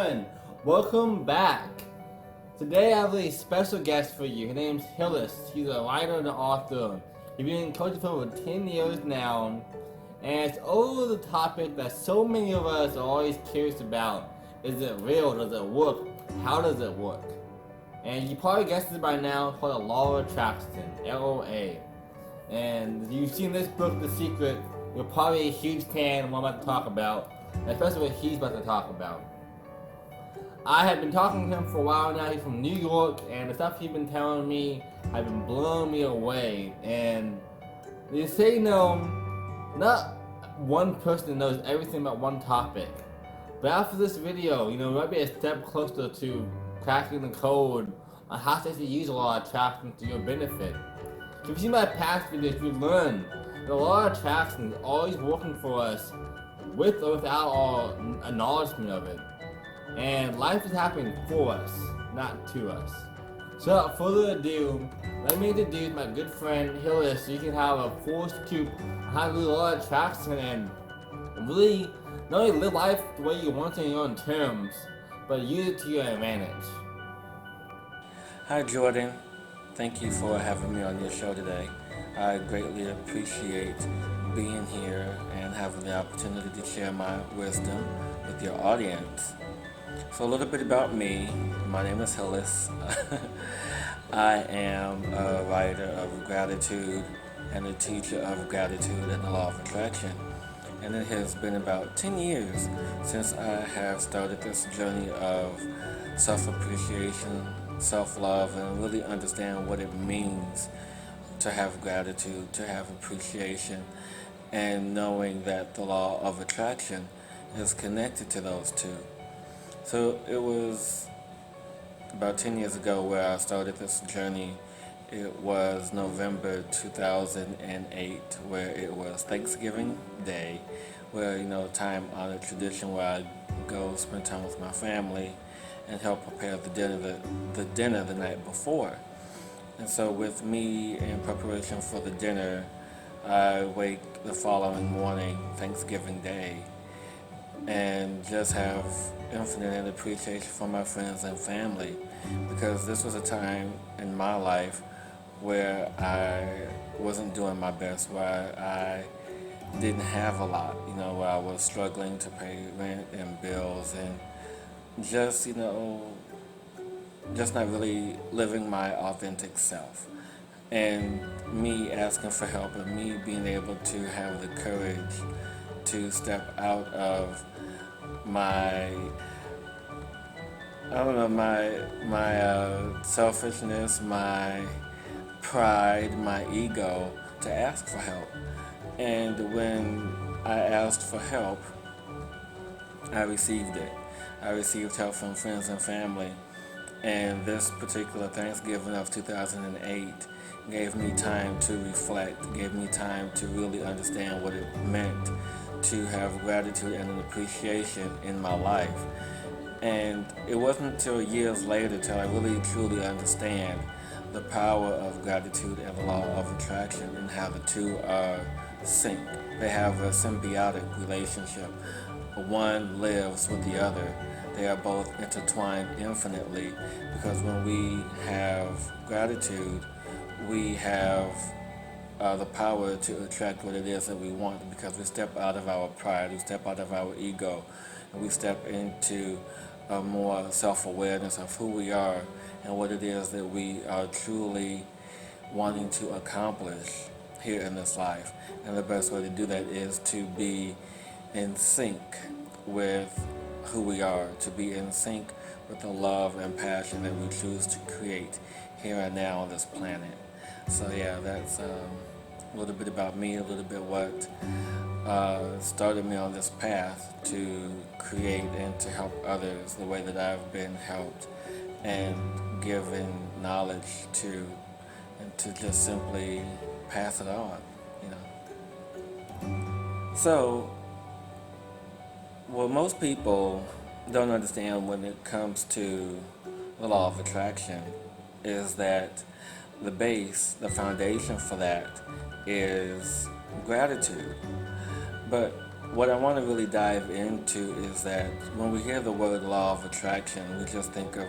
everyone, welcome back. Today I have a special guest for you. His name's Hillis. He's a writer and an author. He's been coaching for over 10 years now, and it's over the topic that so many of us are always curious about. Is it real? Does it work? How does it work? And you probably guessed it by now, it's called the Law of Attraction, LOA. And if you've seen this book, The Secret, you're probably a huge fan of what I'm about to talk about, especially what he's about to talk about. I have been talking to him for a while now. He's from New York, and the stuff he's been telling me has been blowing me away. And they say, not one person knows everything about one topic. But after this video, we might be a step closer to cracking the code on how to actually use the law of attraction to your benefit. If you've seen my past videos, you learn the law of attraction is always working for us with or without our acknowledgement of it. And life is happening for us, not to us. So without further ado, let me introduce my good friend Hillis so you can have a full scoop on how to do the law of attraction and really not only live life the way you want it in your own terms, but use it to your advantage. Hi Jordan, thank you for having me on your show today. I greatly appreciate being here and having the opportunity to share my wisdom with your audience. So a little bit about me. My name is Hillis. I am a writer of gratitude and a teacher of gratitude and the law of attraction. And it has been about 10 years since I have started this journey of self-appreciation, self-love, and really understand what it means to have gratitude, to have appreciation, and knowing that the law of attraction is connected to those two. So it was about 10 years ago where I started this journey. It was November 2008, where it was Thanksgiving Day, where, time-honored tradition where I go spend time with my family and help prepare the dinner the night before. And so with me in preparation for the dinner, I wake the following morning, Thanksgiving Day, and just have infinite appreciation for my friends and family, because this was a time in my life where I wasn't doing my best, where I didn't have a lot, where I was struggling to pay rent and bills and just not really living my authentic self. And me asking for help and me being able to have the courage to step out of my selfishness, my pride, my ego, to ask for help. And when I asked for help, I received it. I received help from friends and family. And this particular Thanksgiving of 2008 gave me time to reflect, gave me time to really understand what it meant to have gratitude and an appreciation in my life. And it wasn't until years later till I really truly understand the power of gratitude and the law of attraction and how the two are synced. They have a symbiotic relationship. One lives with the other. They are both intertwined infinitely, because when we have gratitude, we have the power to attract what it is that we want, because we step out of our pride, we step out of our ego, and we step into a more self-awareness of who we are and what it is that we are truly wanting to accomplish here in this life. And the best way to do that is to be in sync with who we are, to be in sync with the love and passion that we choose to create here and now on this planet. So yeah, that's a little bit about me, a little bit what started me on this path to create and to help others the way that I've been helped, and given knowledge to, and to just simply pass it on. So what most people don't understand when it comes to the law of attraction is that the base, the foundation for that is gratitude. But what I want to really dive into is that when we hear the word law of attraction, we just think of,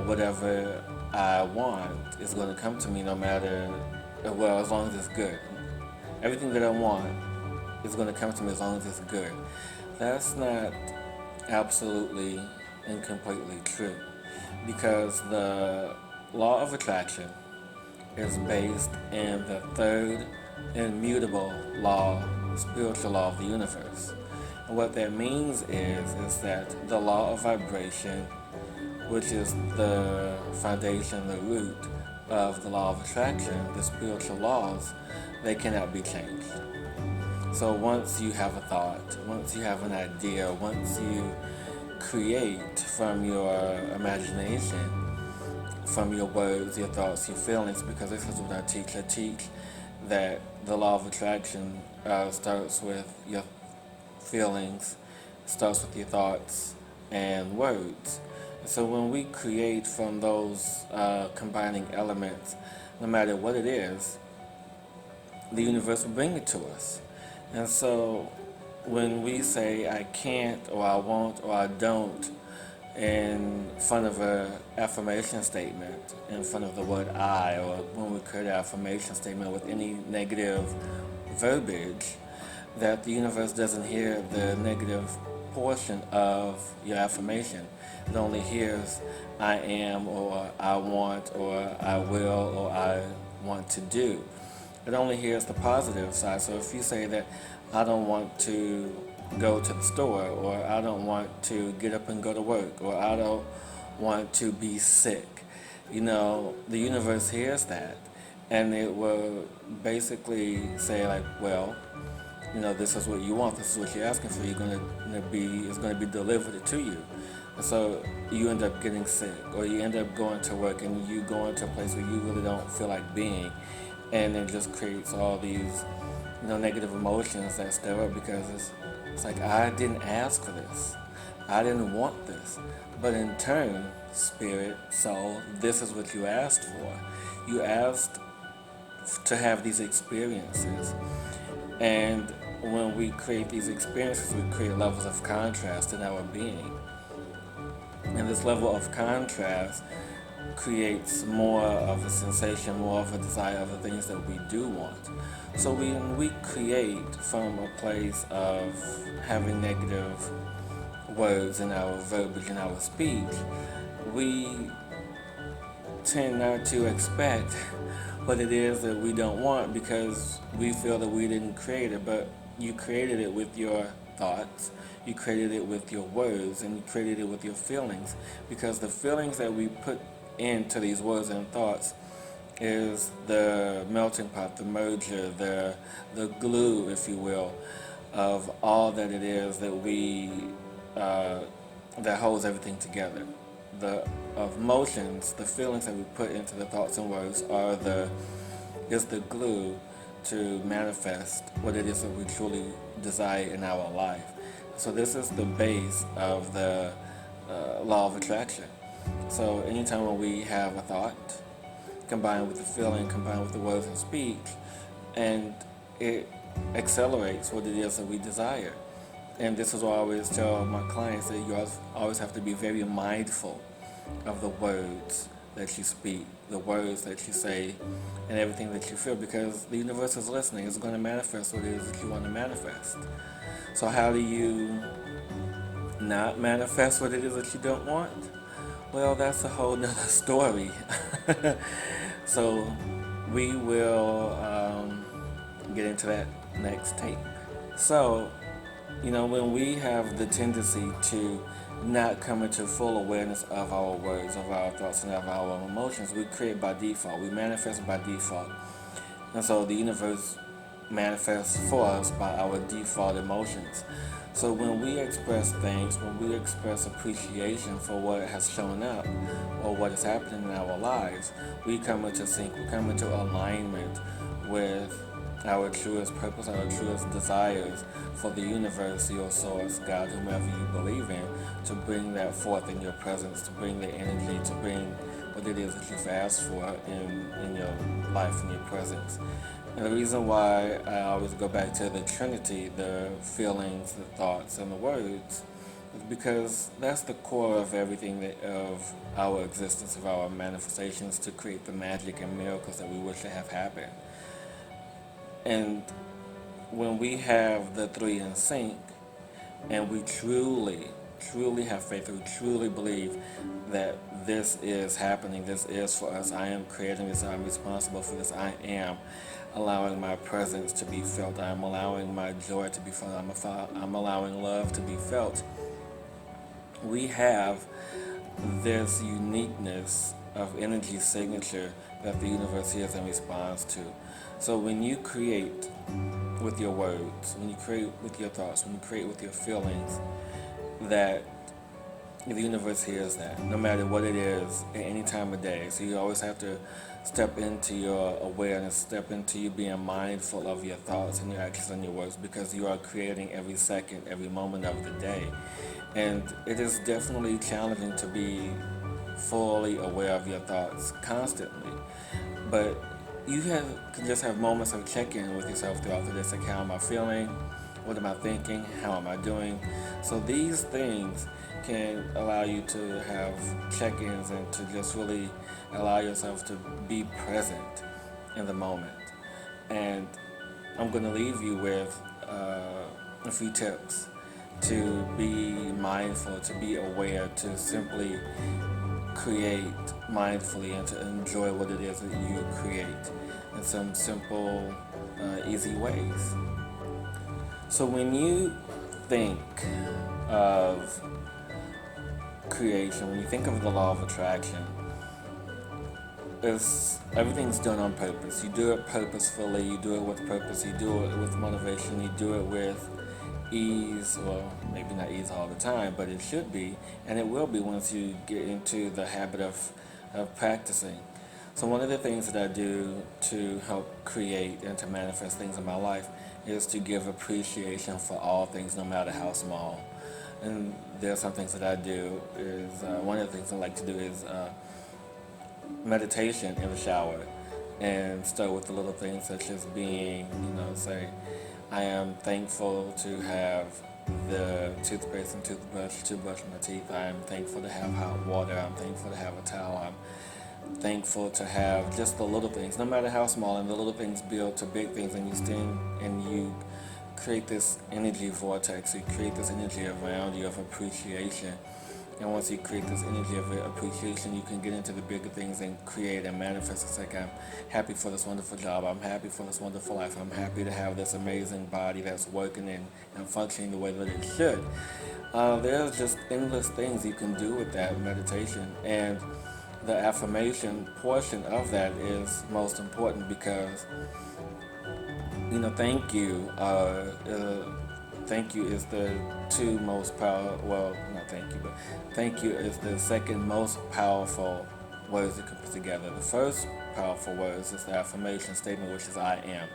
whatever I want is going to come to me no matter, well, as long as it's good. Everything that I want is going to come to me as long as it's good. That's not absolutely and completely true, because the law of attraction is based in the third immutable law, spiritual law of the universe. And what that means is that the law of vibration, which is the foundation, the root of the law of attraction, the spiritual laws, they cannot be changed. So once you have a thought, once you have an idea, once you create from your imagination, from your words, your thoughts, your feelings, because this is what I teach. I teach that the law of attraction starts with your feelings, starts with your thoughts and words. So when we create from those combining elements, no matter what it is, the universe will bring it to us. And so when we say I can't or I won't or I don't in front of an affirmation statement, in front of the word I, or when we create an affirmation statement with any negative verbiage, that the universe doesn't hear the negative portion of your affirmation. It only hears I am or I want or I will or I want to do. It only hears the positive side. So if you say that I don't want to go to the store, or I don't want to get up and go to work, or I don't want to be sick, the universe hears that, and it will basically say like, well, this is what you want, this is what you're asking for, it's going to be delivered to you. And so you end up getting sick, or you end up going to work and you go into a place where you really don't feel like being, and it just creates all these negative emotions that stir up, because it's like, I didn't ask for this, I didn't want this, but in turn, spirit, soul, this is what you asked for. You asked to have these experiences, and when we create these experiences, we create levels of contrast in our being, and this level of contrast creates more of a sensation, more of a desire of the things that we do want. So when we create from a place of having negative words in our verbiage, in our speech, we tend not to expect what it is that we don't want, because we feel that we didn't create it. But you created it with your thoughts, you created it with your words, and you created it with your feelings, because the feelings that we put into these words and thoughts is the melting pot, the merger, the glue, if you will, of all that it is that we that holds everything together. The emotions, the feelings that we put into the thoughts and words is the glue to manifest what it is that we truly desire in our life. So this is the base of the law of attraction. So anytime when we have a thought, combined with the feeling, combined with the words and speech, and it accelerates what it is that we desire. And this is why I always tell my clients that you always have to be very mindful of the words that you speak, the words that you say, and everything that you feel, because the universe is listening. It's going to manifest what it is that you want to manifest. So how do you not manifest what it is that you don't want? Well, that's a whole nother story. So we will get into that next tape. So, when we have the tendency to not come into full awareness of our words, of our thoughts, and of our emotions, we create by default. We manifest by default. And so the universe manifests for us by our default emotions. So when we express things, when we express appreciation for what has shown up or what is happening in our lives, we come into sync, we come into alignment with our truest purpose, our truest desires for the universe, your source, God, whomever you believe in, to bring that forth in your presence, to bring the energy, to bring what it is that you've asked for in your life, in your presence. And the reason why I always go back to the Trinity, the feelings, the thoughts, and the words, is because that's the core of everything of our existence, of our manifestations to create the magic and miracles that we wish to have happen. And when we have the three in sync, and we truly have faith, we truly believe that this is happening, this is for us, I am creating this, I'm responsible for this, I am allowing my presence to be felt, I'm allowing my joy to be felt, I'm allowing love to be felt. We have this uniqueness of energy signature that the universe hears and responds to. So when you create with your words, when you create with your thoughts, when you create with your feelings, that the universe hears that, no matter what it is, at any time of day. So you always have to step into your awareness, step into you being mindful of your thoughts and your actions and your words, because you are creating every second, every moment of the day. And it is definitely challenging to be fully aware of your thoughts constantly. But can just have moments of check-in with yourself throughout the day. It's like, how am I feeling? What am I thinking? How am I doing? So these things can allow you to have check-ins and to just really allow yourself to be present in the moment. And I'm going to leave you with a few tips to be mindful, to be aware, to simply create mindfully and to enjoy what it is that you create in some simple, easy ways. So when you think of creation, when you think of the law of attraction, everything's done on purpose. You do it purposefully, you do it with purpose, you do it with motivation, you do it with ease, well, maybe not ease all the time, but it should be, and it will be once you get into the habit of practicing. So one of the things that I do to help create and to manifest things in my life is to give appreciation for all things, no matter how small. And there are some things that I do is, one of the things I like to do is meditation in the shower, and start with the little things such as being, say, I am thankful to have the toothpaste and toothbrush to brush my teeth. I am thankful to have hot water. I'm thankful to have a towel. I'm thankful to have just the little things, no matter how small, and the little things build to big things, and you stand and you create this energy vortex. You create this energy around you of appreciation. And once you create this energy of appreciation, you can get into the bigger things and create and manifest. It's like, I'm happy for this wonderful job. I'm happy for this wonderful life. I'm happy to have this amazing body that's working and functioning the way that it should. There's just endless things you can do with that meditation. And the affirmation portion of that is most important because, thank you. Thank you is the two most powerful, well, not thank you, but thank you is the second most powerful words you can put together. The first powerful words is the affirmation statement, which is I am.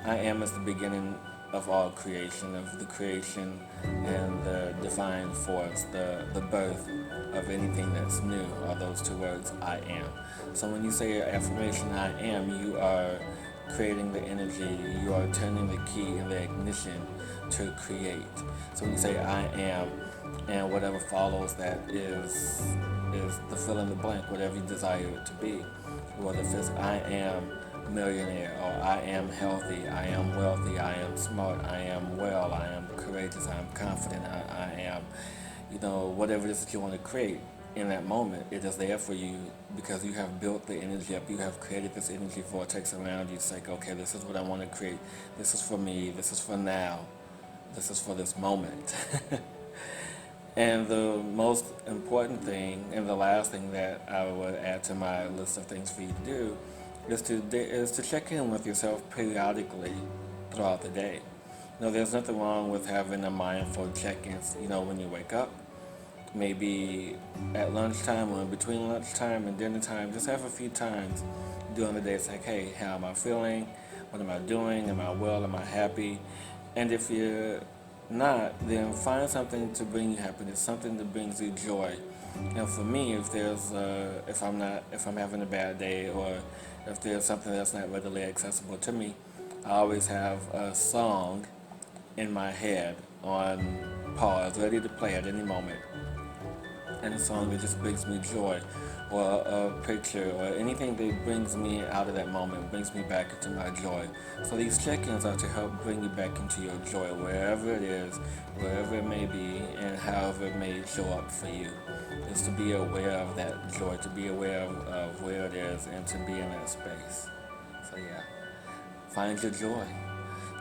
I am is the beginning of all creation, of the creation and the divine force, the birth of anything that's new are those two words, I am. So when you say your affirmation, I am, you are creating the energy, you are turning the key in the ignition to create. So when you say I am, and whatever follows that is the fill in the blank, whatever you desire it to be. Whether it's I am millionaire, or I am healthy, I am wealthy, I am smart, I am well, I am courageous, I am confident, I am, whatever it is that you want to create in that moment, it is there for you because you have built the energy up. You have created this energy vortex around you. It's like, okay, this is what I want to create. This is for me. This is for now. This is for this moment. And the most important thing, and the last thing that I would add to my list of things for you to do, is to check in with yourself periodically throughout the day. There's nothing wrong with having a mindful check-ins. When you wake up, maybe at lunchtime or in between lunchtime and dinner time, just have a few times during the day. It's like, hey, how am I feeling? What am I doing? Am I well? Am I happy? And if you're not, then find something to bring you happiness, something that brings you joy. And for me, if I'm having a bad day, or if there's something that's not readily accessible to me, I always have a song in my head on pause, ready to play at any moment. And a song that just brings me joy, or a picture, or anything that brings me out of that moment, brings me back into my joy. So these check-ins are to help bring you back into your joy, wherever it is, wherever it may be, and however it may show up for you. Is to be aware of that joy, to be aware of where it is, and to be in that space. So yeah, find your joy.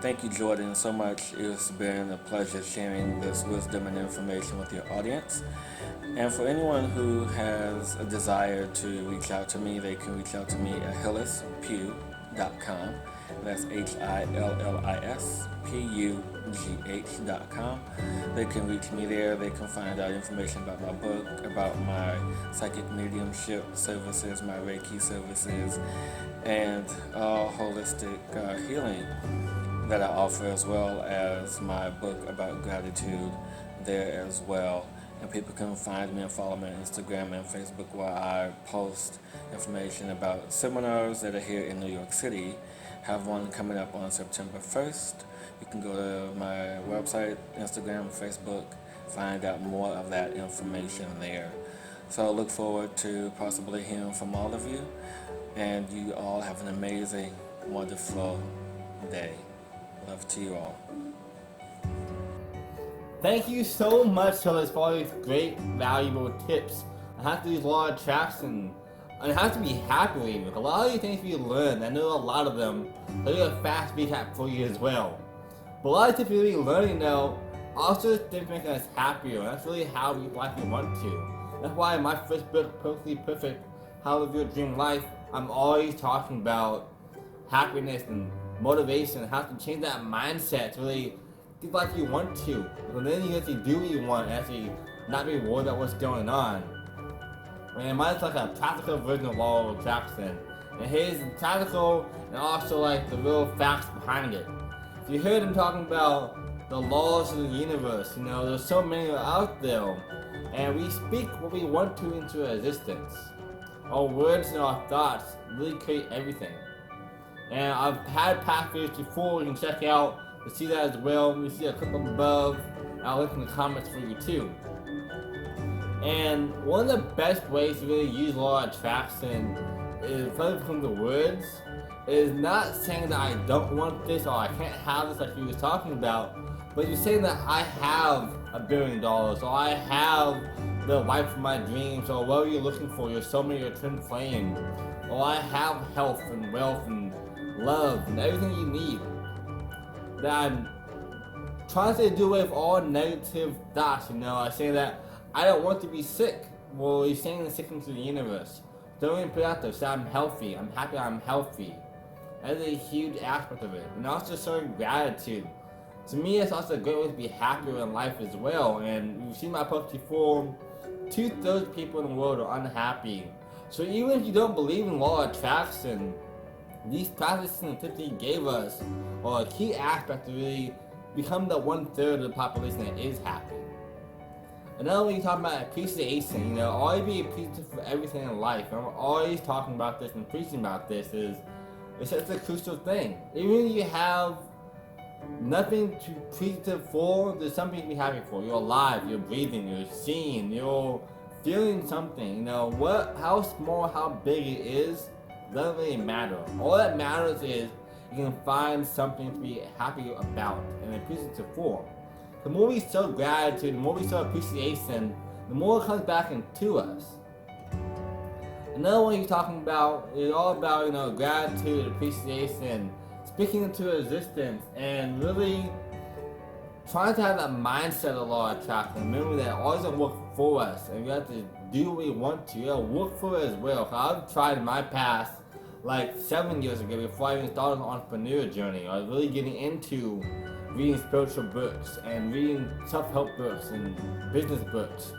Thank you, Jordan, so much. It's been a pleasure sharing this wisdom and information with your audience. And for anyone who has a desire to reach out to me, they can reach out to me at hillispugh.com. That's HILLISPUGH.com. They can reach me there. They can find out information about my book, about my psychic mediumship services, my Reiki services, and holistic healing that I offer, as well as my book about gratitude there as well. And people can find me and follow me on Instagram and Facebook, where I post information about seminars that are here in New York City. Have one coming up on September 1st. You can go to my website, Instagram, Facebook, find out more of that information there. So I look forward to possibly hearing from all of you, and you all have an amazing, wonderful day. Love to you all. Thank you so much, Hillis, for all these great, valuable tips on how to use law of attraction and how to be happy with it. A lot of these things we learned, I know a lot of them, so I'll do a fast recap for you as well. But a lot of tips you're really learning now, also things making us happier, and that's really how we like we want to. That's why in my first book, Perfectly Perfect, How to Live Your Dream Life, I'm always talking about happiness and motivation, and how to change that mindset to really get like you want to. And then you actually do what you want, and actually not be worried about what's going on. And mine's like a practical version of law of attraction. And his is practical and also like the real facts behind it. So you heard him talking about the laws of the universe. You know, there's so many out there. And we speak what we want to into existence. Our words and our thoughts really create everything. And I've had past videos before you can check out to see that as well. You see a clip up above, and I'll link in the comments for you too. And one of the best ways to really use law of attraction is, probably from the words, is not saying that I don't want this or I can't have this like you was talking about, but you're saying that I have $1 billion, or I have the wife of my dreams, or whatever you're looking for, your soulmate, your twin flame, or I have health and wealth and love and everything you need. That I'm trying to do away with all negative thoughts, you know. I say that I don't want to be sick. Well, you're saying the sickness to the universe. Don't even put it out there. Say I'm healthy. I'm happy I'm healthy. That is a huge aspect of it. And also showing gratitude. To me, it's also a great way to be happier in life as well. And you've seen my post before. 2/3 of people in the world are unhappy. So even if you don't believe in law of attraction, these practices and tips he gave us are a key aspect to really become the 1/3 of the population that is happy. And now when you talk about appreciation, you know, always be appreciative for everything in life. And I'm always talking about this and preaching about this is, it's such a crucial thing. Even if you have nothing to appreciative for, there's something to be happy for. You're alive, you're breathing, you're seeing, you're feeling something. You know, how small, how big it is, doesn't really matter. All that matters is you can find something to be happy about and appreciative for. The more we show gratitude, the more we show appreciation, the more it comes back into us. Another one he's talking about is all about, you know, gratitude, appreciation, speaking into existence, and really trying to have that mindset of law of attraction. Remember that it always doesn't work for us, and we have to do what we want to. It'll work for us as well. I've tried in my past, like 7 years ago, before I even started an entrepreneur journey. I was really getting into reading spiritual books and reading self-help books and business books.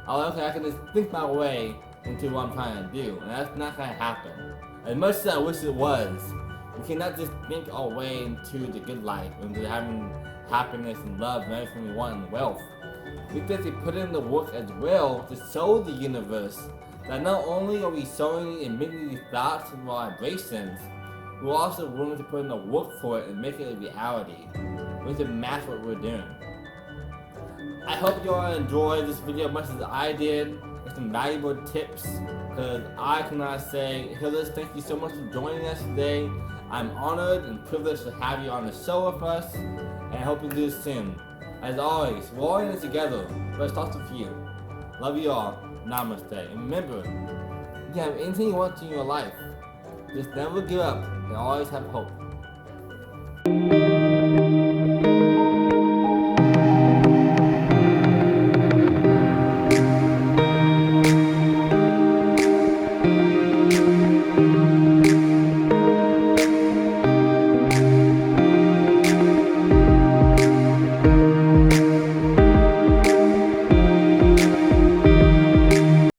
I was like, I can just think my way into what I'm trying to do, and that's not going to happen. As much as I wish it was, we cannot just think our way into the good life, into having happiness and love and everything we want and wealth. We have to put in the work as well to show the universe that not only are we showing emitting these thoughts and vibrations, we're also willing to put in the work for it and make it a reality. We need to match what we're doing. I hope you all enjoyed this video as much as I did, with some valuable tips, because I cannot say, Hillis, thank you so much for joining us today. I'm honored and privileged to have you on the show with us, and I hope you do this soon. As always, we're all in this together, but it starts with you. Love you all. Namaste. And remember, if you have anything you want in your life, just never give up and always have hope.